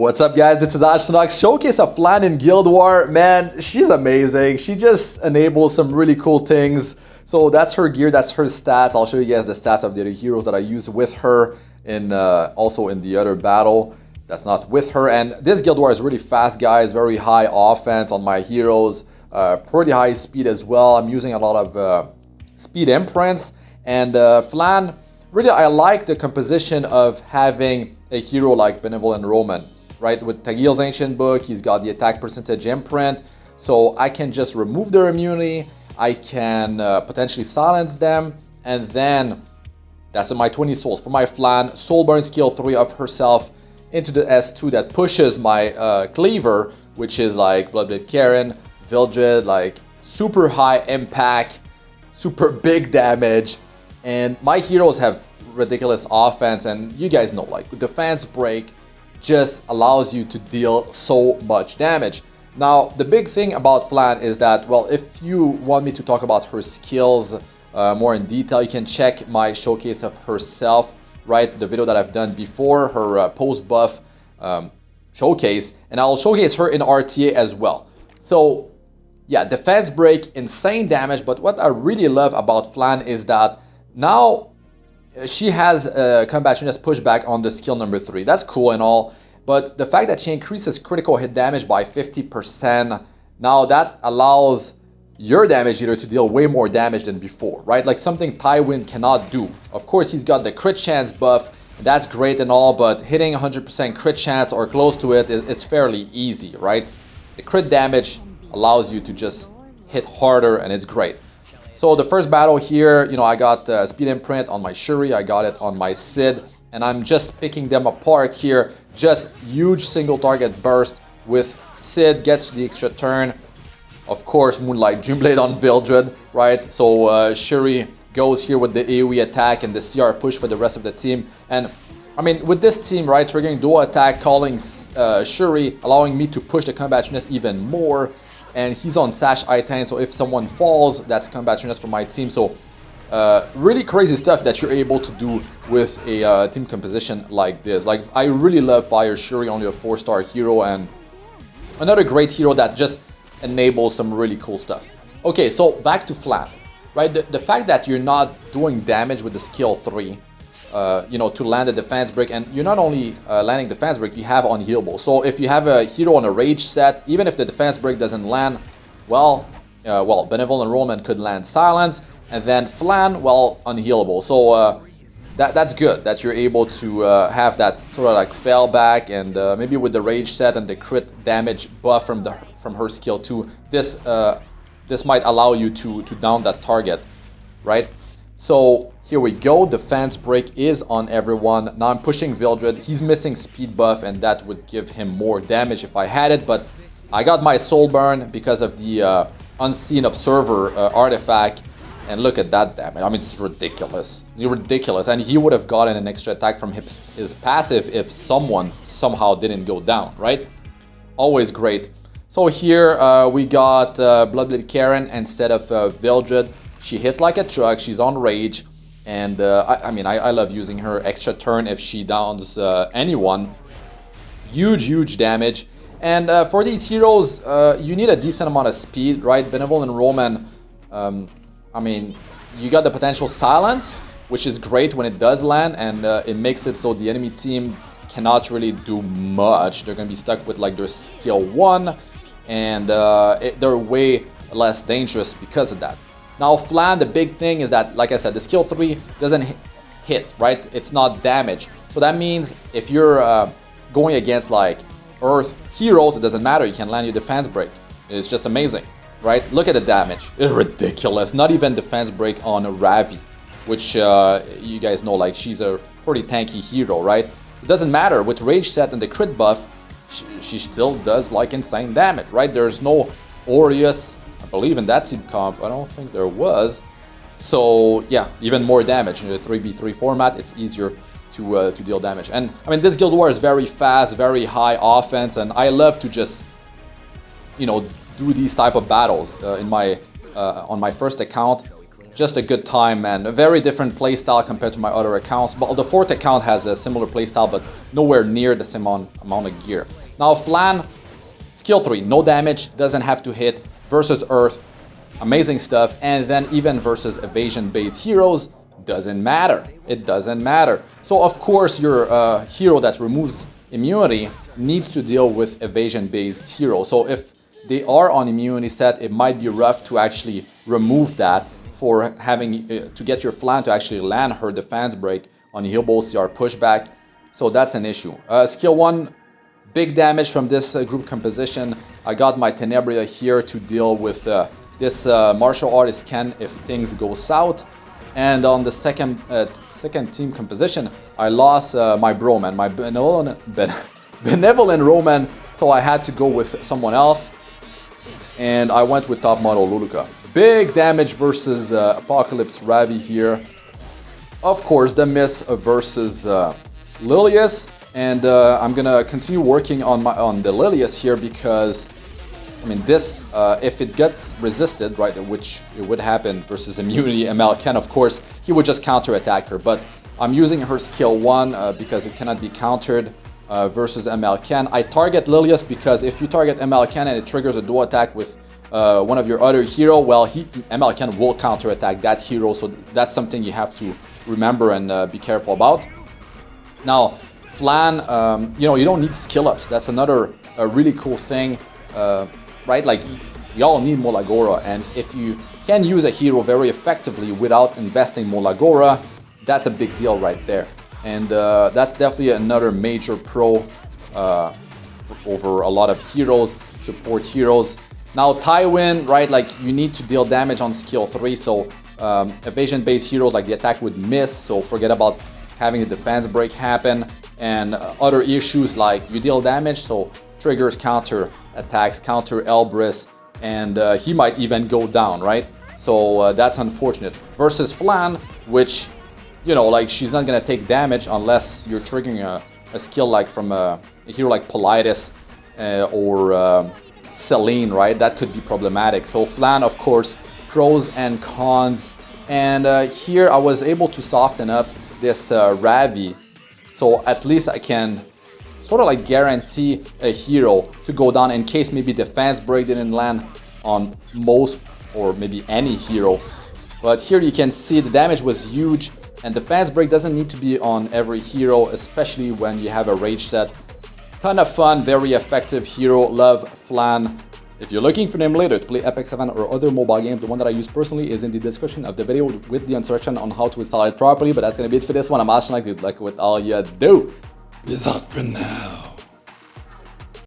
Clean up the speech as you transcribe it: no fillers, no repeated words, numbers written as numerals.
What's up, guys? This is Astranox. Showcase of Flan in Guild War. Man, she's amazing. She just enables some really cool things. So that's her gear, that's her stats. I'll show you guys the stats of the other heroes that I use with her in also in the other battle that's not with her. And this Guild War is really fast, guys. Very high offense on my heroes. Pretty high speed as well. I'm using a lot of speed imprints. And Flan, really I like the composition of having a hero like Benevolent Roman. Right, with Tagil's Ancient Book, he's got the attack percentage imprint, so I can just remove their immunity, I can potentially silence them, and then that's in my 20 souls. For my Flan, Soul Burn skill 3 of herself into the S2 that pushes my Cleaver, which is like Bloodblade Karen, Vildred, like super high impact, super big damage, and my heroes have ridiculous offense, and you guys know, like with Defense Break, just allows you to deal so much damage. Now, the big thing about Flan is that, well, if you want me to talk about her skills more in detail, you can check my showcase of herself, right? The video that I've done before, her post-buff showcase, and I'll showcase her in RTA as well. So, yeah, Defense Break, insane damage, but what I really love about Flan is that now she has combat genius pushback on the skill number 3. That's cool and all, but the fact that she increases critical hit damage by 50%, now that allows your damage eater to deal way more damage than before, right? Like something Tywin cannot do. Of course, he's got the crit chance buff, that's great and all, but hitting 100% crit chance or close to it is fairly easy, right? The crit damage allows you to just hit harder, and it's great. So the first battle here, you know, I got speed imprint on my Shuri, I got it on my Sid, and I'm just picking them apart here. Just huge single target burst with Sid, gets the extra turn. Of course, Moonlight Dreamblade on Vildred, right? So Shuri goes here with the AoE attack and the CR push for the rest of the team. And I mean, with this team, right, triggering dual attack, calling Shuri, allowing me to push the combat genius even more. And he's on Sash I-10, so if someone falls, that's combat genius for my team. So really crazy stuff that you're able to do with a team composition like this. Like, I really love Fire Shuri, only a 4-star hero, and another great hero that just enables some really cool stuff. Okay, so back to Flan, right? The fact that you're not doing damage with the skill 3, you know, to land a defense break, and you're not only landing defense break, you have unhealable. So if you have a hero on a rage set, even if the defense break doesn't land, well, Benevolent Roman could land silence, and then Flan, well, unhealable. So that's good that you're able to have that sort of like fail back, and maybe with the rage set and the crit damage buff from her skill 2, this might allow you to down that target, right? So here we go, Defense Break is on everyone. Now I'm pushing Vildred, he's missing speed buff, and that would give him more damage if I had it, but I got my Soul Burn because of the Unseen Observer artifact, and look at that damage. I mean, it's ridiculous. It's ridiculous, and he would have gotten an extra attack from his passive if someone somehow didn't go down, right? Always great. So here we got Bloodblade Karen instead of Vildred. She hits like a truck, she's on rage, and I mean, I love using her extra turn if she downs anyone. Huge damage. And for these heroes, you need a decent amount of speed, right? Benevolent Roman, I mean, you got the potential silence, which is great when it does land, and it makes it so the enemy team cannot really do much. They're going to be stuck with like their skill 1, and they're way less dangerous because of that. Now Flan, the big thing is that, like I said, the skill 3 doesn't hit, right? It's not damage. So that means if you're going against like Earth heroes, it doesn't matter, you can land your defense break. It's just amazing, right? Look at the damage, it's ridiculous. Not even defense break on Ravi, which you guys know, like, she's a pretty tanky hero, right? It doesn't matter, with rage set and the crit buff, she still does like insane damage, right? There's no Aureus, I believe, in that team comp. I don't think there was. So yeah, even more damage in the 3v3 format. It's easier to deal damage. And I mean, this Guild War is very fast, very high offense, and I love to just, you know, do these type of battles in my on my first account. just a good time, man. A very different playstyle compared to my other accounts. But the fourth account has a similar playstyle, but nowhere near the same amount of gear. Now Flan, skill 3, no damage, doesn't have to hit, versus Earth, amazing stuff. And then even versus evasion-based heroes, doesn't matter. It doesn't matter. So of course your hero that removes immunity needs to deal with evasion-based heroes. So if they are on immunity set, it might be rough to actually remove that for having to get your Flan to actually land her defense break on healable CR pushback. So that's an issue. Skill 1, big damage from this group composition. I got my Tenebria here to deal with this martial artist Ken if things go south. And on the second team composition, I lost my bro, man, my benevolent Roman, so I had to go with someone else. And I went with top model Luluka. Big damage versus Apocalypse Ravi here. Of course, the miss versus Lilius. And I'm gonna continue working on the Lilius here because, I mean, this, if it gets resisted, right, which it would happen versus immunity, ML Ken, of course, he would just counter-attack her. But I'm using her skill 1 because it cannot be countered versus ML Ken. I target Lilius because if you target ML Ken and it triggers a duo attack with one of your other hero, well, ML Ken will counter-attack that hero. So that's something you have to remember and be careful about. Now, Flan, you know, you don't need skill ups. That's another really cool thing. Right, like we all need MolaGora, and if you can use a hero very effectively without investing MolaGora, that's a big deal right there. And that's definitely another major pro over a lot of heroes, support heroes. Now Tywin, right, like you need to deal damage on skill 3, so evasion-based heroes like the attack would miss, so forget about having the defense break happen, and other issues like you deal damage, so triggers counter attacks, counter Elbrus, and he might even go down, right? So that's unfortunate. Versus Flan, which, you know, like she's not gonna take damage unless you're triggering a skill like from a hero like Politis or Celine, right? That could be problematic. So Flan, of course, pros and cons. And here I was able to soften up this Ravi, so at least I can sort of like guarantee a hero to go down in case maybe defense break didn't land on most or maybe any hero. But here you can see the damage was huge, and defense break doesn't need to be on every hero, especially when you have a rage set. Ton of fun, very effective hero, love Flan. If you're looking for an emulator to play Apex 7 or other mobile games, the one that I use personally is in the description of the video with the instruction on how to install it properly. But that's gonna be it for this one. I'm Astranox, good luck with all you do. Peace out for now.